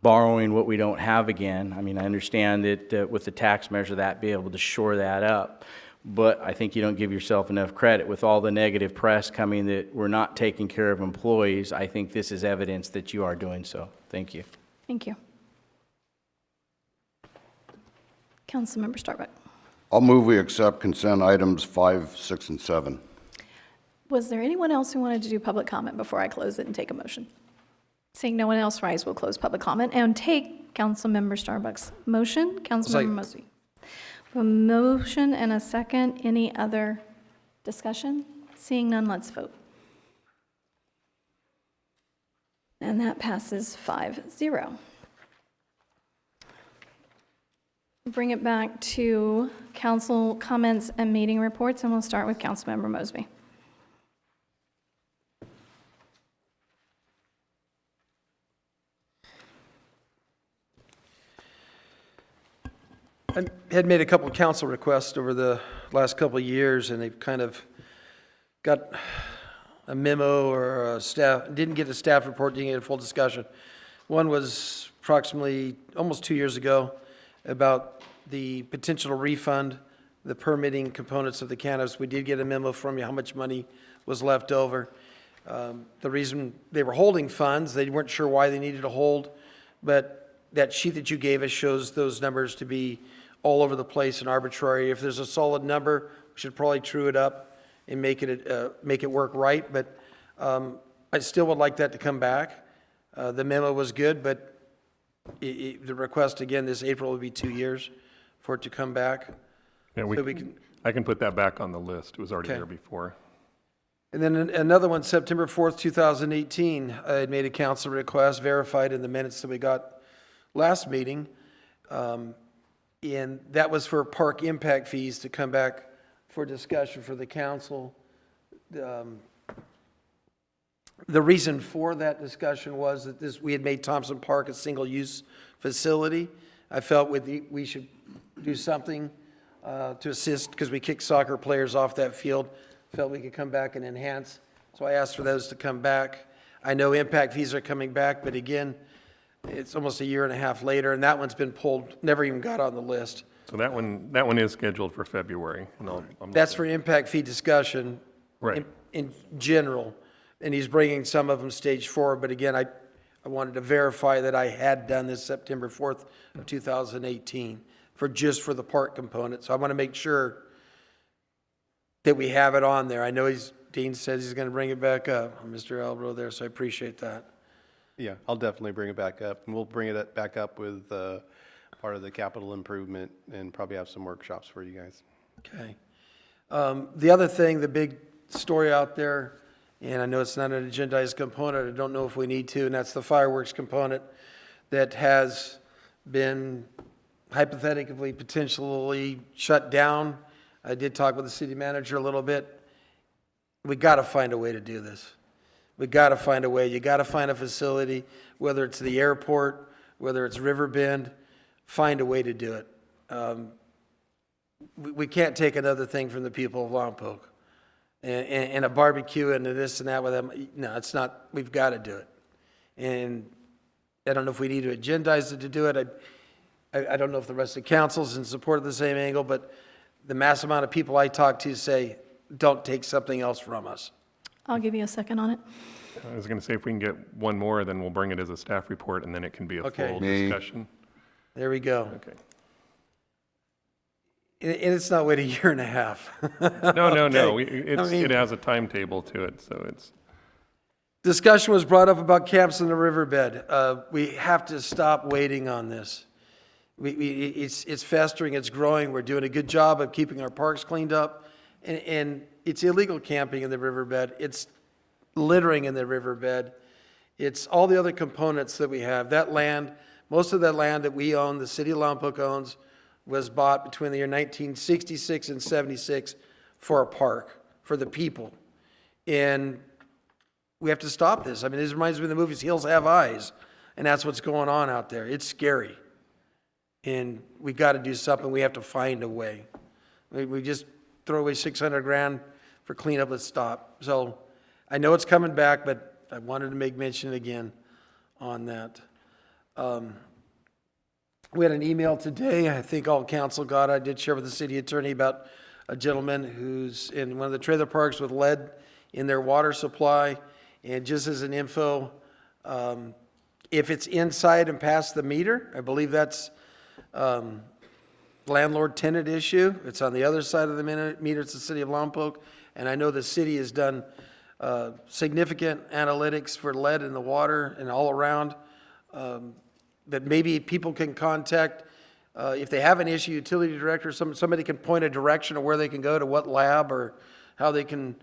borrowing what we don't have again. I mean, I understand that with the tax measure, that be able to shore that up. But I think you don't give yourself enough credit with all the negative press coming that we're not taking care of employees. I think this is evidence that you are doing so. Thank you. Thank you. Councilmember Starbuck. I'll move we accept consent items 5, 6, and 7. Was there anyone else who wanted to do public comment before I close it and take a motion? Seeing no one else rise, we'll close public comment and take Councilmember Starbuck's motion. Councilmember Mosby. A motion and a second. Any other discussion? Seeing none, let's vote. And that passes 5-0. Bring it back to council comments and meeting reports, and we'll start with Councilmember Mosby. I had made a couple of council requests over the last couple of years, and they've kind of got a memo or a staff, didn't get a staff report, didn't get a full discussion. One was approximately almost 2 years ago about the potential refund, the permitting components of the cannabis. We did get a memo from you how much money was left over. The reason they were holding funds, they weren't sure why they needed to hold, but that sheet that you gave us shows those numbers to be all over the place and arbitrary. If there's a solid number, we should probably true it up and make it work right. But I still would like that to come back. The memo was good, but the request again this April would be 2 years for it to come back. Yeah, I can put that back on the list. It was already there before. And then another one, September 4th, 2018, I had made a council request verified in the minutes that we got last meeting. And that was for park impact fees to come back for discussion for the council. The reason for that discussion was that we had made Thompson Park a single-use facility. I felt we should do something to assist, because we kicked soccer players off that field. Felt we could come back and enhance. So I asked for those to come back. I know impact fees are coming back, but again, it's almost a year and a half later, and that one's been pulled, never even got on the list. So that one is scheduled for February. And That's for impact fee discussion. Right. In general, and he's bringing some of them stage 4, but again, I wanted to verify that I had done this September 4th of 2018 for the park component. So I want to make sure that we have it on there. I know Dean says he's going to bring it back up, Mr. Albro there, so I appreciate that. Yeah, I'll definitely bring it back up, and we'll bring it back up with part of the capital improvement and probably have some workshops for you guys. Okay. The other thing, the big story out there, and I know it's not an agendized component, I don't know if we need to, and that's the fireworks component that has been hypothetically, potentially shut down. I did talk with the city manager a little bit. We got to find a way to do this. We got to find a way. You got to find a facility, whether it's the airport, whether it's Riverbend, find a way to do it. We can't take another thing from the people of Lompoc. and a barbecue and a this and that with them. No, it's not, we've got to do it. And I don't know if we need to agendize it to do it. I don't know if the rest of the council's in support of the same angle, but the mass amount of people I talk to say, don't take something else from us. I'll give you a second on it. I was going to say, if we can get one more, then we'll bring it as a staff report, and then it can be a Okay. full discussion. There we go. Okay. And it's not wait a year and a half. No. Okay. It has a timetable to it, so it's. Discussion was brought up about camps in the riverbed. We have to stop waiting on this. It's festering, it's growing. We're doing a good job of keeping our parks cleaned up. And it's illegal camping in the riverbed. It's littering in the riverbed. It's all the other components that we have. That land, most of that land that we own, the city of Lompoc owns, was bought between the year 1966 and 76 for a park, for the people. And we have to stop this. I mean, this reminds me of the movies Hills Have Eyes, and that's what's going on out there. It's scary. And we got to do something. We have to find a way. We just throw away 600 grand for cleanup. Let's stop. So I know it's coming back, but I wanted to make mention again on that. We had an email today, I think all council got. I did share with the city attorney about a gentleman who's in one of the trailer parks with lead in their water supply. And just as an info, if it's inside and past the meter, I believe that's landlord-tenant issue. It's on the other side of the meter. It's the city of Lompoc. And I know the city has done significant analytics for lead in the water and all around. That maybe people can contact, if they have an issue, utility director, somebody can point a direction of where they can go to what lab or how they can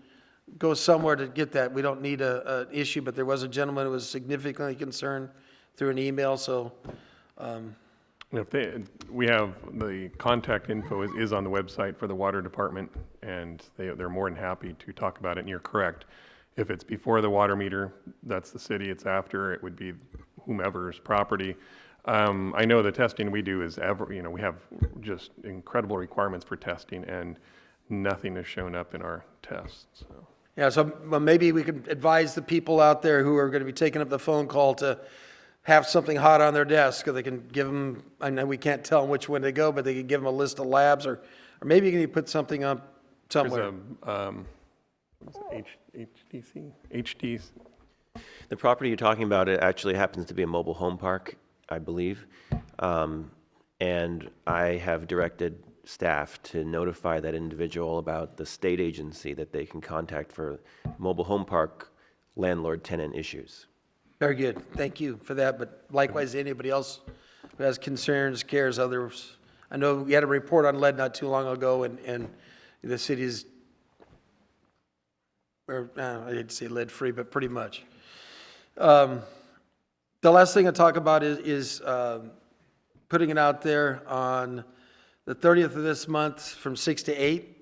go somewhere to get that. We don't need an issue, but there was a gentleman who was significantly concerned through an email, so. We have the contact info is on the website for the water department, and they're more than happy to talk about it, and you're correct. If it's before the water meter, that's the city. It's after, it would be whomever's property. I know the testing we do is we have just incredible requirements for testing, and nothing has shown up in our tests. So. Yeah, so maybe we could advise the people out there who are going to be taking up the phone call to have something hot on their desk, or they can give them, I know we can't tell them which one to go, but they can give them a list of labs, or maybe you can put something up somewhere. HDC. The property you're talking about, it actually happens to be a mobile home park, I believe. And I have directed staff to notify that individual about the state agency that they can contact for mobile home park landlord-tenant issues. Very good. Thank you for that. But likewise, anybody else who has concerns, cares, others. I know we had a report on lead not too long ago, and the city's, I hate to say lead-free, but pretty much. The last thing I talk about is putting it out there on the 30th of this month from 6 to 8.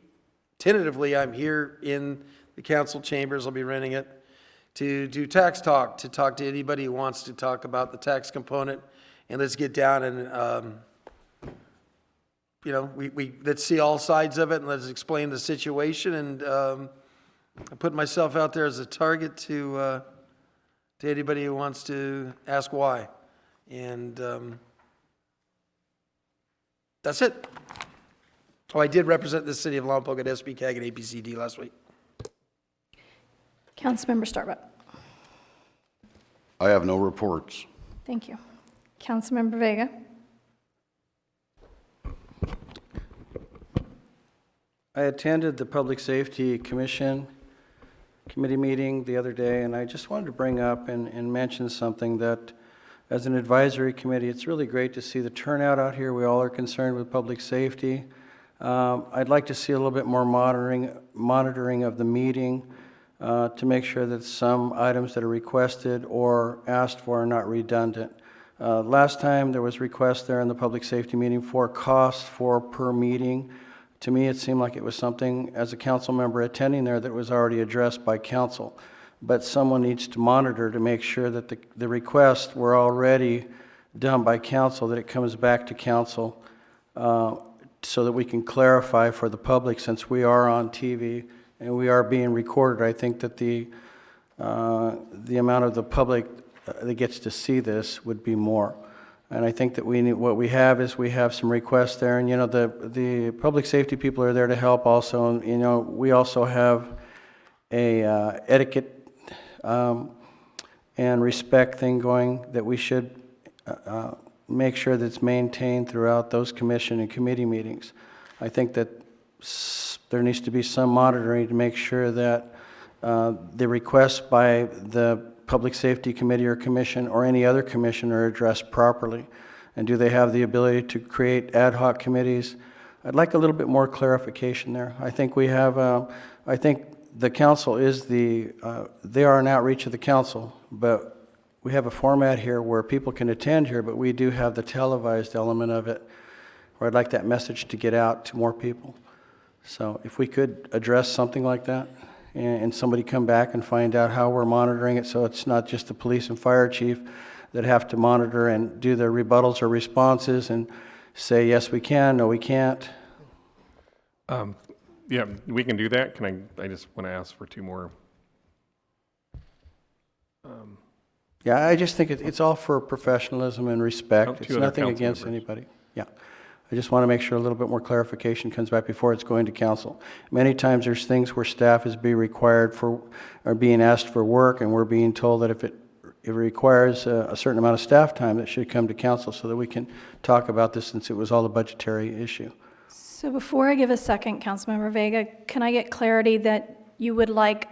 Tentatively, I'm here in the council chambers. I'll be renting it to do tax talk, to talk to anybody who wants to talk about the tax component. And let's get down and, let's see all sides of it, and let's explain the situation. And I put myself out there as a target to anybody who wants to ask why. And that's it. Oh, I did represent the city of Lompoc at SBCAG and APCD last week. Councilmember Starbuck. I have no reports. Thank you. Councilmember Vega. I attended the Public Safety Committee meeting the other day, and I just wanted to bring up and mention something that as an advisory committee, it's really great to see the turnout out here. We all are concerned with public safety. I'd like to see a little bit more monitoring of the meeting to make sure that some items that are requested or asked for are not redundant. Last time there was request there in the public safety meeting for costs for per meeting. To me, it seemed like it was something, as a council member attending there, that was already addressed by council. But someone needs to monitor to make sure that the requests were already done by council, that it comes back to council so that we can clarify for the public, since we are on TV, and we are being recorded. I think that the amount of the public that gets to see this would be more. And I think that what we have is we have some requests there, and, you know, the public safety people are there to help also, and, you know, we also have a etiquette and respect thing going that we should make sure that's maintained throughout those commission and committee meetings. I think that there needs to be some monitoring to make sure that the requests by the Public Safety Committee or Commission or any other commission are addressed properly. And do they have the ability to create ad hoc committees? I'd like a little bit more clarification there. I think we have, I think the council is they are an outreach of the council, but we have a format here where people can attend here, but we do have the televised element of it, where I'd like that message to get out to more people. So if we could address something like that, and somebody come back and find out how we're monitoring it, so it's not just the police and fire chief that have to monitor and do their rebuttals or responses and say, yes, we can, no, we can't. Yeah, we can do that. I just want to ask for two more. Yeah, I just think it's all for professionalism and respect. It's other nothing council against members. anybody. Yeah. I just want to make sure a little bit more clarification comes back before it's going to council. Many times there's things where staff is being required for, or being asked for work, and we're being told that if it requires a certain amount of staff time, that should come to council so that we can talk about this, since it was all a budgetary issue. So before I give a second, Councilmember Vega, can I get clarity that you would like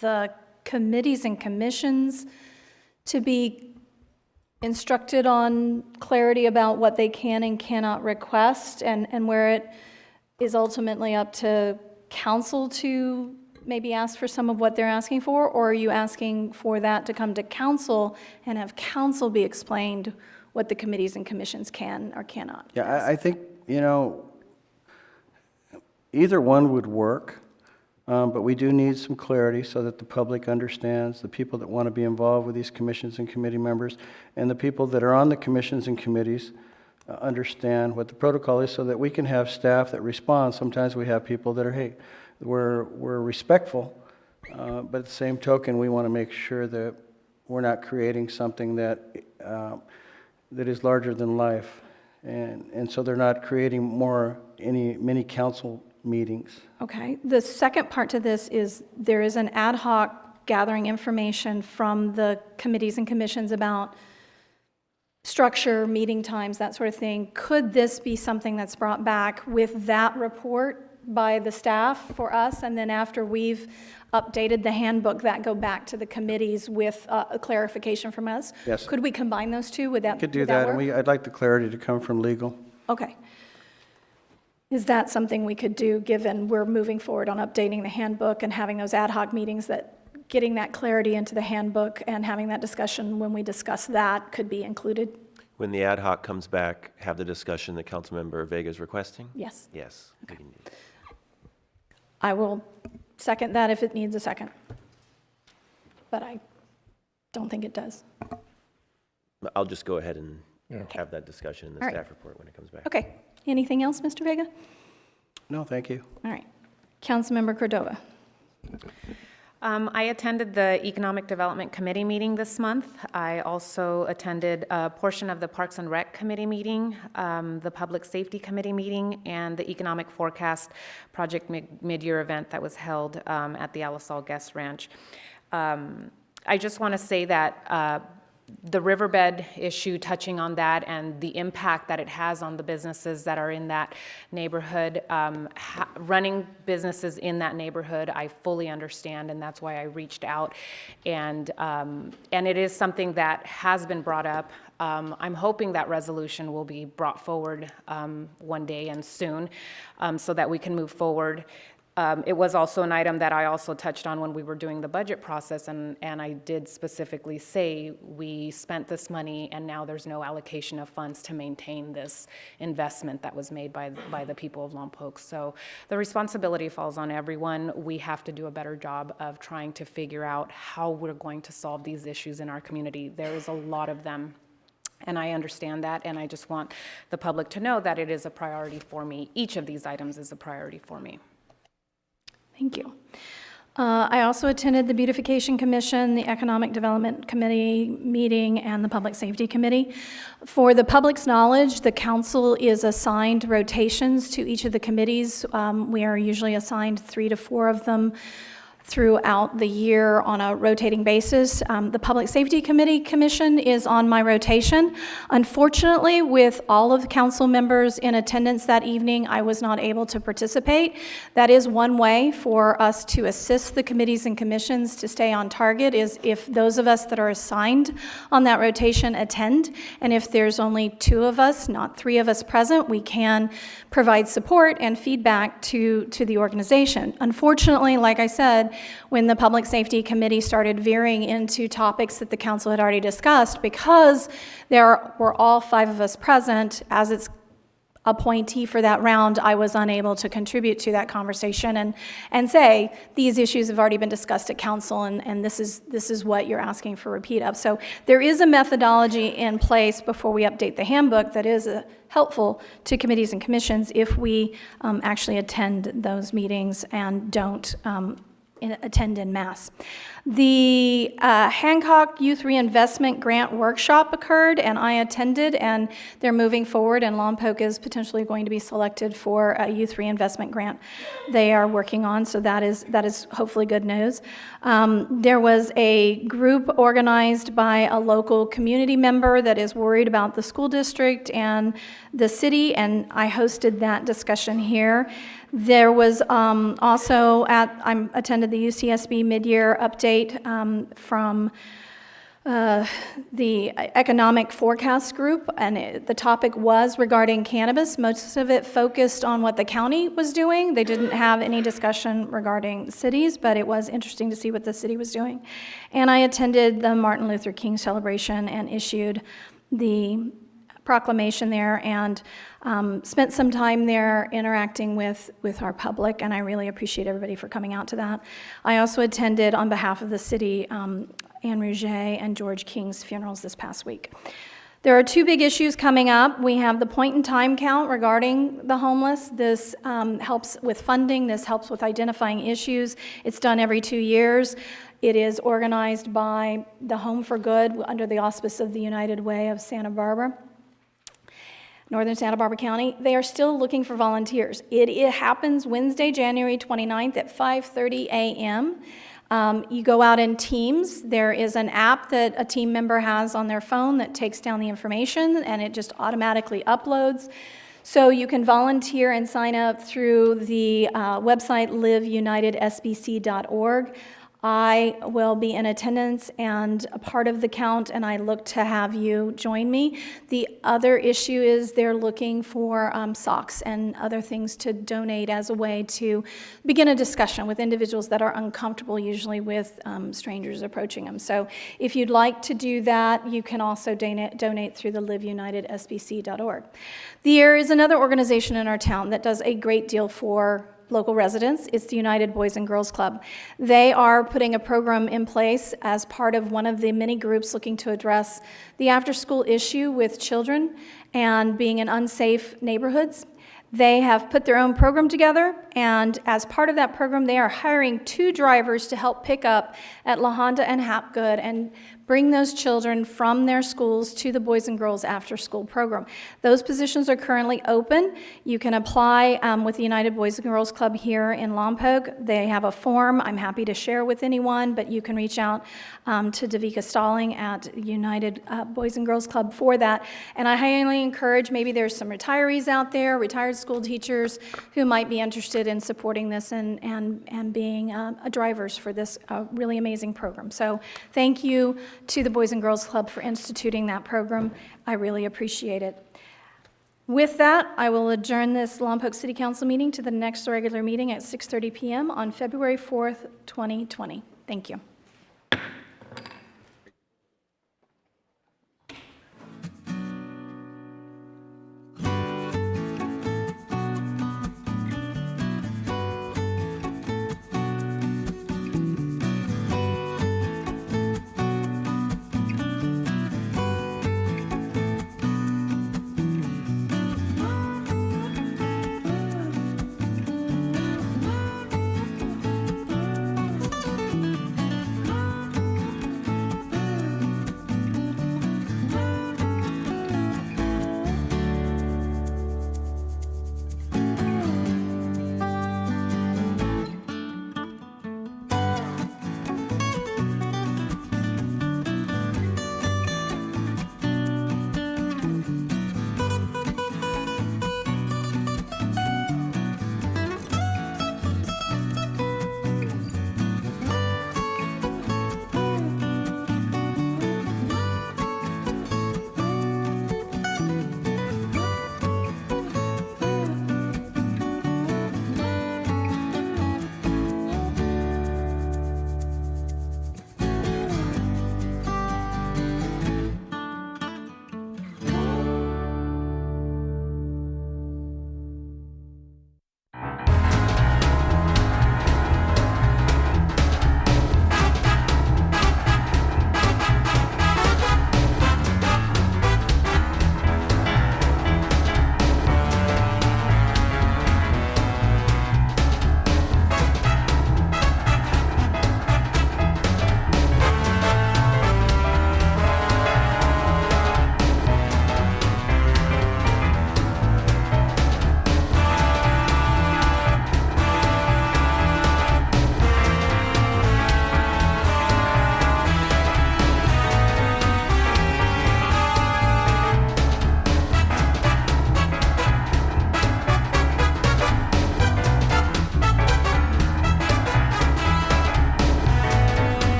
the committees and commissions to be instructed on clarity about what they can and cannot request, and where it is ultimately up to council to maybe ask for some of what they're asking for? Or are you asking for that to come to council and have council be explained what the committees and commissions can or cannot? Yeah, I think, you know, either one would work, but we do need some clarity so that the public understands, the people that want to be involved with these commissions and committee members, and the people that are on the commissions and committees understand what the protocol is, so that we can have staff that respond. Sometimes we have people that are, hey, we're respectful, but at the same token, we want to make sure that we're not creating something that is larger than life. And so they're not creating many council meetings. Okay. The second part to this is there is an ad hoc gathering information from the committees and commissions about structure, meeting times, that sort of thing. Could this be something that's brought back with that report by the staff for us, and then after we've updated the handbook, that go back to the committees with a clarification from us? Yes. Could we combine those two? Would that Could do would that, work? and I'd like the clarity to come from legal. Okay. Is that something we could do, given we're moving forward on updating the handbook and having those ad hoc meetings, that getting that clarity into the handbook and having that discussion when we discuss that could be included? When the ad hoc comes back, have the discussion that Councilmember Vega is requesting? Yes. Yes. We can do that. I will second that if it needs a second. But I don't think it does. I'll just go ahead and Yeah. have that discussion in the All right. staff report when it comes back. Okay. Anything else, Mr. Vega? No, thank you. All right. Councilmember Cordova. I attended the Economic Development Committee meeting this month. I also attended a portion of the Parks and Rec Committee meeting, the Public Safety Committee meeting, and the Economic Forecast Project mid-year event that was held at the Alisal Guest Ranch. I just want to say that the riverbed issue, touching on that and the impact that it has on the businesses that are in that neighborhood, running businesses in that neighborhood, I fully understand, and that's why I reached out. And it is something that has been brought up. I'm hoping that resolution will be brought forward one day and soon, so that we can move forward. It was also an item that I also touched on when we were doing the budget process, and I did specifically say we spent this money and now there's no allocation of funds to maintain this investment that was made by the people of Lompoc. So the responsibility falls on everyone. We have to do a better job of trying to figure out how we're going to solve these issues in our community. There is a lot of them. And I understand that, and I just want the public to know that it is a priority for me. Each of these items is a priority for me. Thank you. I also attended the Beautification Commission, the Economic Development Committee meeting, and the Public Safety Committee. For the public's knowledge, the council is assigned rotations to each of the committees. We are usually assigned 3 to 4 of them throughout the year on a rotating basis. The Public Safety Commission is on my rotation. Unfortunately, with all of the council members in attendance that evening, I was not able to participate. That is one way for us to assist the committees and commissions to stay on target, is if those of us that are assigned on that rotation attend, and if there's only 2 of us, not 3 of us present, we can provide support and feedback to the organization. Unfortunately, like I said, when the Public Safety Committee started veering into topics that the council had already discussed, because there were all 5 of us present as its appointee for that round, I was unable to contribute to that conversation and say, these issues have already been discussed at council, and this is what you're asking for repeat of. So there is a methodology in place before we update the handbook that is helpful to committees and commissions if we actually attend those meetings and don't attend en masse. The Hancock Youth Reinvestment Grant Workshop occurred, and I attended, and they're moving forward, and Lompoc is potentially going to be selected for a youth reinvestment grant they are working on, so that is hopefully good news. There was a group organized by a local community member that is worried about the school district and the city, and I hosted that discussion here. There was also I attended the UCSB mid-year update from the Economic Forecast Group, and the topic was regarding cannabis. Most of it focused on what the county was doing. They didn't have any discussion regarding cities, but it was interesting to see what the city was doing. And I attended the Martin Luther King celebration and issued the proclamation there, and spent some time there interacting with our public, and I really appreciate everybody for coming out to that. I also attended on behalf of the city Anne Rouget and George King's funerals this past week. There are 2 big issues coming up. We have the point in time count regarding the homeless. This helps with funding. This helps with identifying issues. It's done every 2 years. It is organized by the Home for Good under the auspice of the United Way of Santa Barbara, Northern Santa Barbara County. They are still looking for volunteers. It happens Wednesday, January 29th at 5:30 a.m. You go out in teams. There is an app that a team member has on their phone that takes down the information, and it just automatically uploads. So you can volunteer and sign up through the website liveunitedsbc.org. I will be in attendance and a part of the count, and I look to have you join me. The other issue is they're looking for socks and other things to donate as a way to begin a discussion with individuals that are uncomfortable usually with strangers approaching them. So if you'd like to do that, you can also donate through the liveunitedsbc.org. There is another organization in our town that does a great deal for local residents. It's the United Boys and Girls Club. They are putting a program in place as part of one of the many groups looking to address the after-school issue with children and being in unsafe neighborhoods. They have put their own program together, and as part of that program, they are hiring 2 drivers to help pick up at La Honda and Hapgood and bring those children from their schools to the Boys and Girls After School program. Those positions are currently open. You can apply with the United Boys and Girls Club here in Lompoc. They have a form I'm happy to share with anyone, but you can reach out to Davika Stalling at United Boys and Girls Club for that. And I highly encourage, maybe there's some retirees out there, retired school teachers who might be interested in supporting this and being drivers for this really amazing program. So thank you to the Boys and Girls Club for instituting that program. I really appreciate it. With that, I will adjourn this Lompoc City Council meeting to the next regular meeting at 6:30 p.m. on February 4th, 2020. Thank you.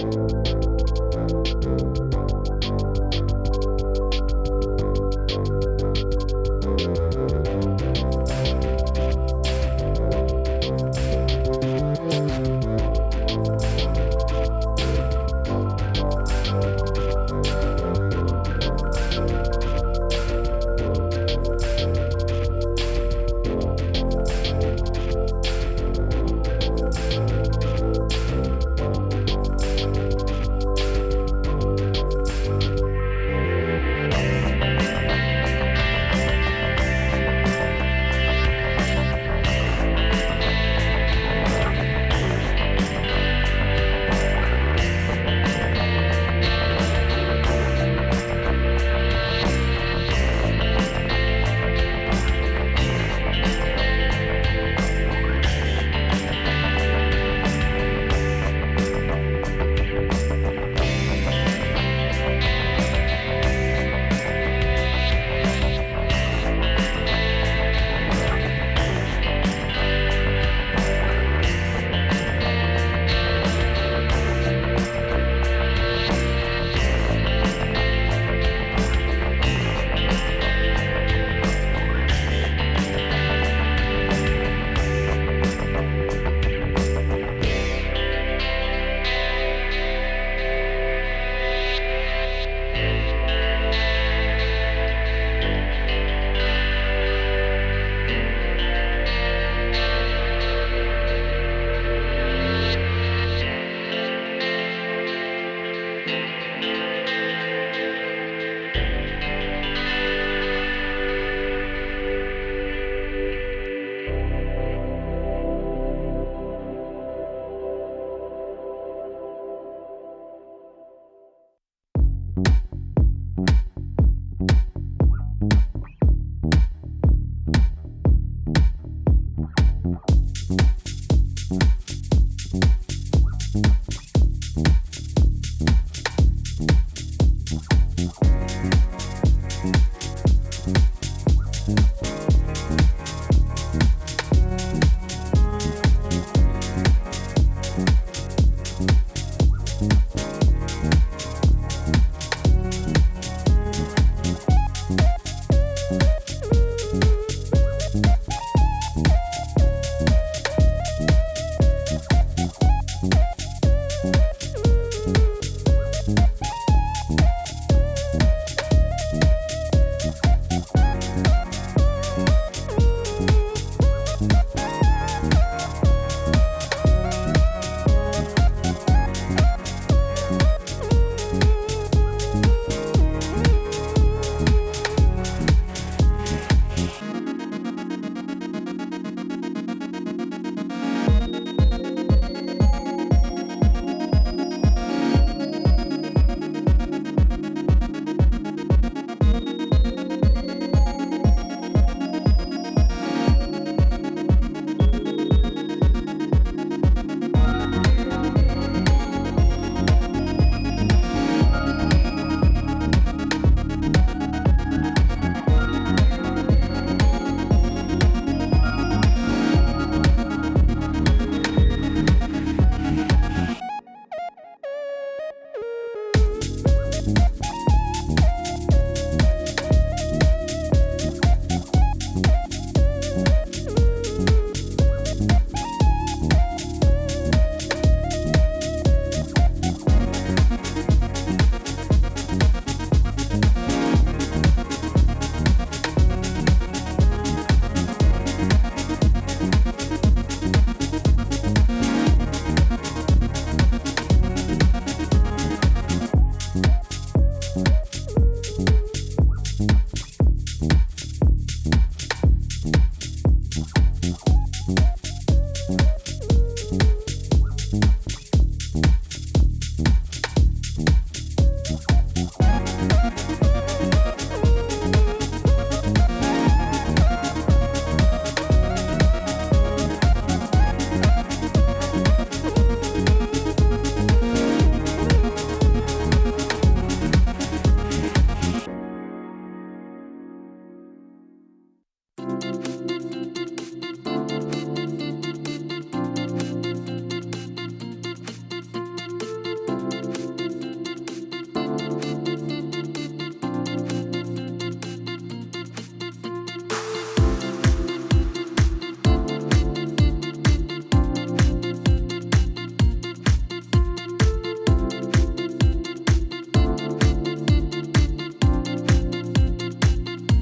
much.